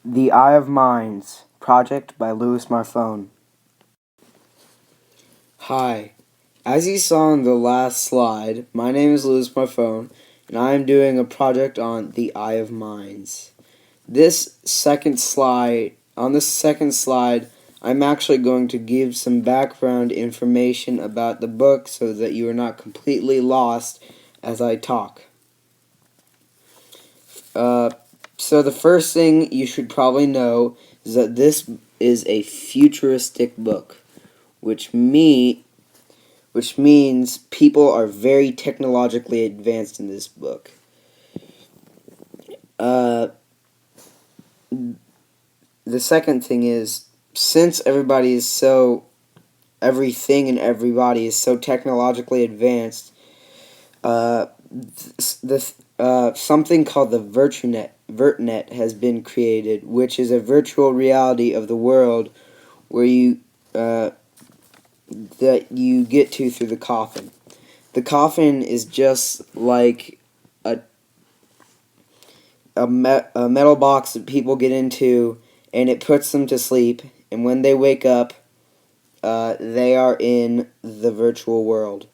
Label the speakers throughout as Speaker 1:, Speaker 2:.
Speaker 1: The Eye of Minds, project by Marfone. Hi, as you saw on the last slide, my name is Marfone, and I am doing a project on the Eye of Minds. On this second slide, I'm actually going to give some background information about the book so that you are not completely lost as I talk. So the first thing you should probably know is that this is a futuristic book, which means people are very technologically advanced in this book. The second thing is, since everything and everybody is so technologically advanced, something called the VertNet has been created, which is a virtual reality of the world where that you get to through the coffin. The coffin is just like a metal box that people get into, and it puts them to sleep, and when they wake up, they are in the virtual world.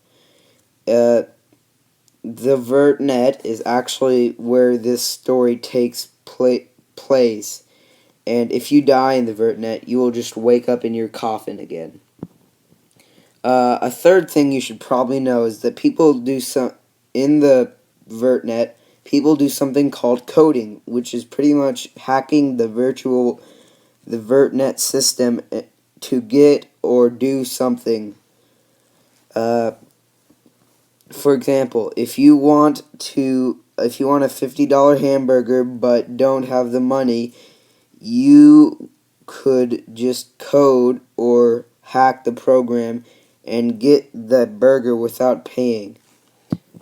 Speaker 1: The VertNet is actually where this story takes place, and if you die in the VertNet, you will just wake up in your coffin again. A third thing you should probably know is that in the VertNet, people do something called coding, which is pretty much hacking the VertNet system to get or do something. For example, if you want a $50 hamburger but don't have the money, you could just code or hack the program and get the burger without paying.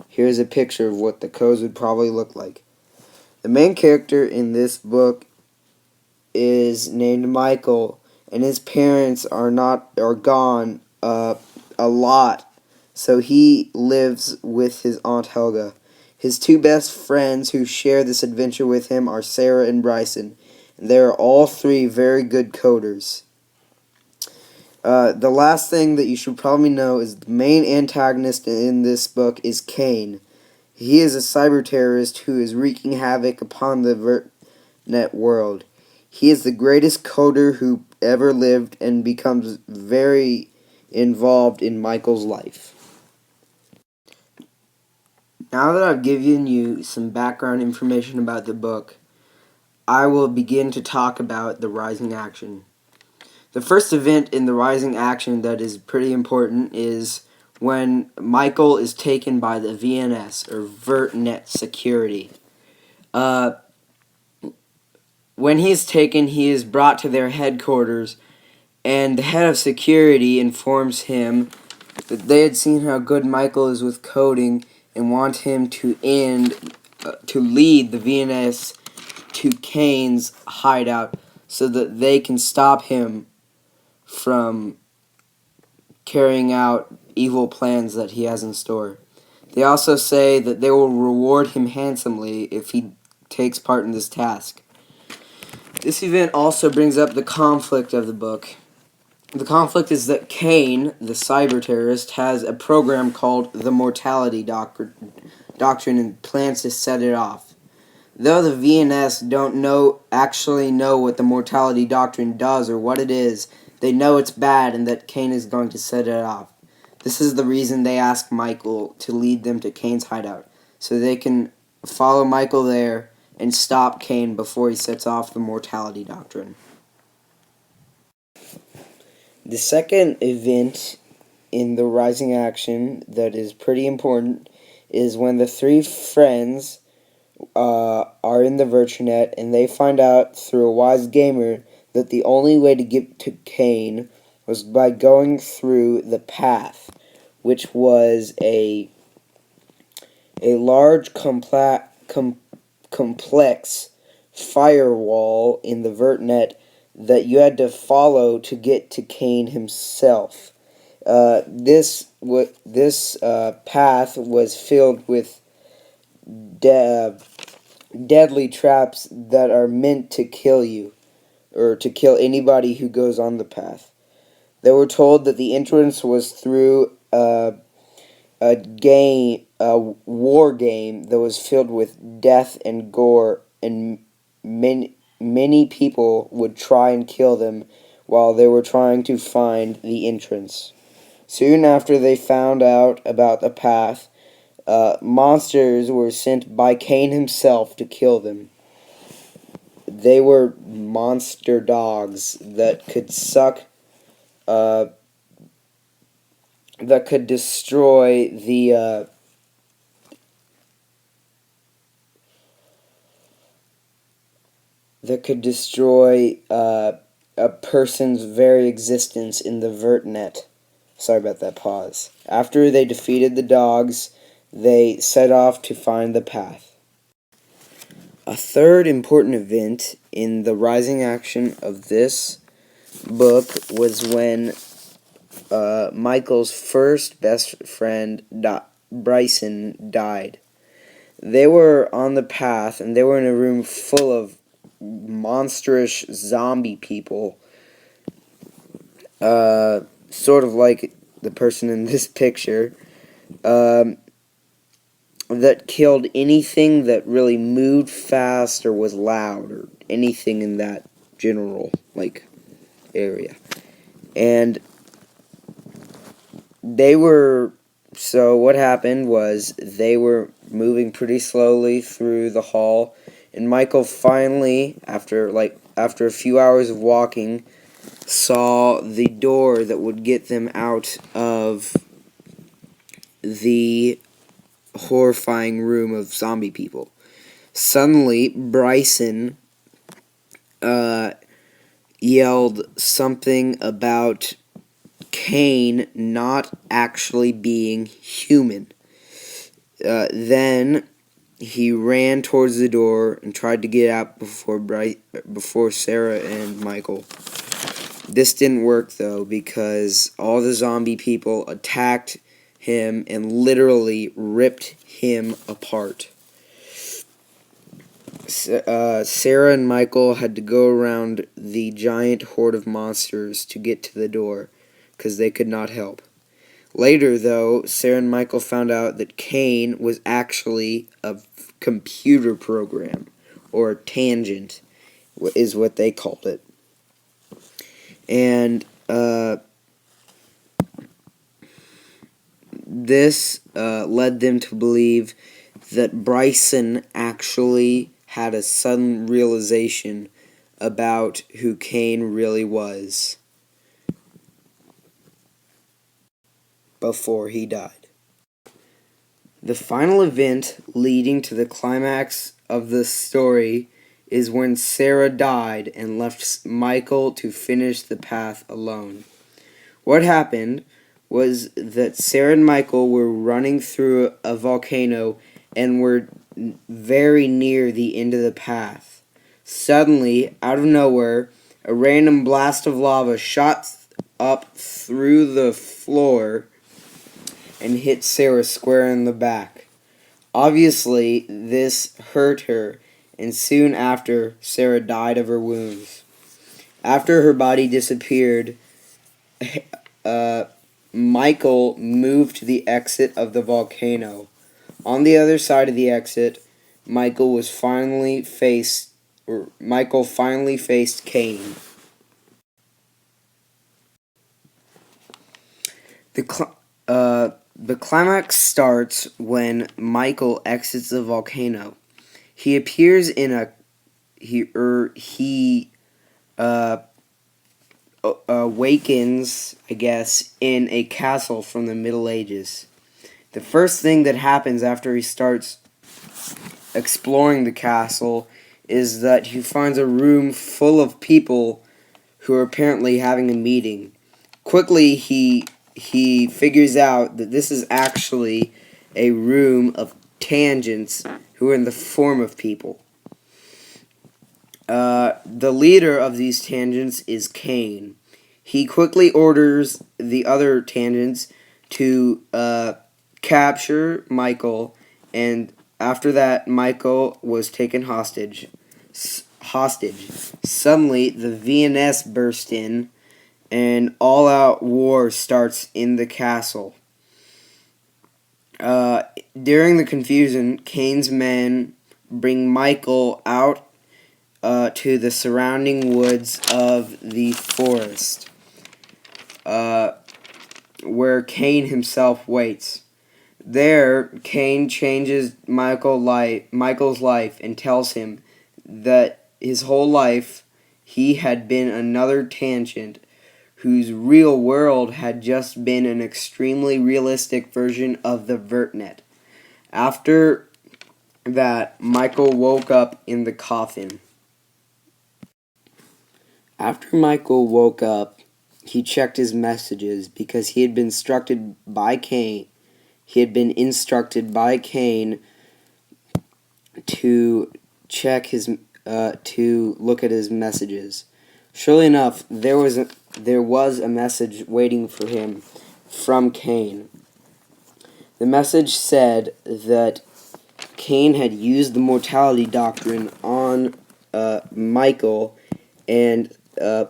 Speaker 1: Here's a picture of what the codes would probably look like. The main character in this book is named Michael, and his parents are gone a lot, so he lives with his Aunt Helga. His two best friends who share this adventure with him are Sarah and Bryson, and they are all three very good coders. The last thing that you should probably know is the main antagonist in this book is Kane. He is a cyber terrorist who is wreaking havoc upon the VertNet world. He is the greatest coder who ever lived and becomes very involved in Michael's life. Now that I've given you some background information about the book, I will begin to talk about the rising action. The first event in the rising action that is pretty important is when Michael is taken by the VNS, or VertNet Security. When he is taken, he is brought to their headquarters, and the head of security informs him that they had seen how good Michael is with coding and want him to lead the VNS to Kane's hideout so that they can stop him from carrying out evil plans that he has in store. They also say that they will reward him handsomely if he takes part in this task. This event also brings up the conflict of the book. The conflict is that Kane, the cyber terrorist, has a program called the Mortality Doctrine and plans to set it off. Though the VNS don't actually know what the Mortality Doctrine does or what it is, they know it's bad and that Kane is going to set it off. This is the reason they ask Michael to lead them to Kane's hideout, so they can follow Michael there and stop Kane before he sets off the Mortality Doctrine. The second event in the rising action that is pretty important is when the three friends are in the VertNet, and they find out through a wise gamer that the only way to get to Kane was by going through the path, which was a large complex firewall in the VertNet that you had to follow to get to Kane himself. This path was filled with deadly traps that are meant to kill you. or to kill anybody who goes on the path. They were told that the entrance was through a war game that was filled with death and gore, and many people would try and kill them while they were trying to find the entrance. Soon after they found out about the path, monsters were sent by Cain himself to kill them. They were monster dogs that could suck, that could destroy a person's very existence in the vertnet. Sorry about that pause. After they defeated the dogs, they set off to find the path. A third important event in the rising action of this book was when Michael's first best friend, Bryson, died. They were on the path, and they were in a room full of monstrous zombie people, sort of like the person in this picture, that killed anything that really moved fast or was loud or anything in that general area. And so what happened was they were moving pretty slowly through the hall, and Michael finally, after a few hours of walking, saw the door that would get them out of the horrifying room of zombie people. Suddenly, Bryson yelled something about Cain not actually being human. Then he ran towards the door and tried to get out before Sarah and Michael. This didn't work, though, because all the zombie people attacked him and literally ripped him apart. Sarah and Michael had to go around the giant horde of monsters to get to the door, because they could not help. Later, though, Sarah and Michael found out that Cain was actually a computer program, or tangent, is what they called it. And this led them to believe that Bryson actually had a sudden realization about who Cain really was before he died. The final event leading to the climax of the story is when Sarah died and left Michael to finish the path alone. What happened was that Sarah and Michael were running through a volcano and were very near the end of the path. Suddenly, out of nowhere, a random blast of lava shot up through the floor and hit Sarah square in the back. Obviously, this hurt her, and soon after, Sarah died of her wounds. After her body disappeared, Michael moved to the exit of the volcano. On the other side of the exit, Michael finally faced Cain. The climax starts when Michael exits the volcano. He appears in awakens, I guess, in a castle from the Middle Ages. The first thing that happens after he starts exploring the castle is that he finds a room full of people who are apparently having a meeting. Quickly, he figures out that this is actually a room of tangents who are in the form of people. The leader of these tangents is Cain. He quickly orders the other tangents to capture Michael, and after that, Michael was taken hostage. hostage. Suddenly, the VNS burst in, and all-out war starts in the castle. During the confusion, Kane's men bring Michael out to the surrounding woods of the forest, where Kane himself waits. There, Kane changes Michael's life and tells him that his whole life he had been another tangent whose real world had just been an extremely realistic version of the VertNet. After that, Michael woke up in the coffin. After Michael woke up, he checked his messages because he had been instructed by Kane. He had been instructed by Kane to check to look at his messages. Surely enough, there was a message waiting for him from Kane. The message said that Kane had used the mortality doctrine on Michael and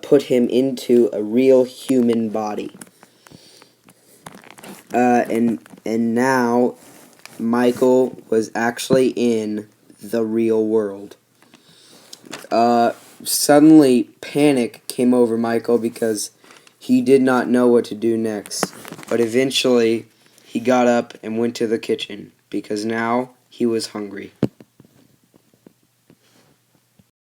Speaker 1: put him into a real human body. And now Michael was actually in the real world. Suddenly, panic came over Michael because he did not know what to do next. But eventually, he got up and went to the kitchen because now he was hungry.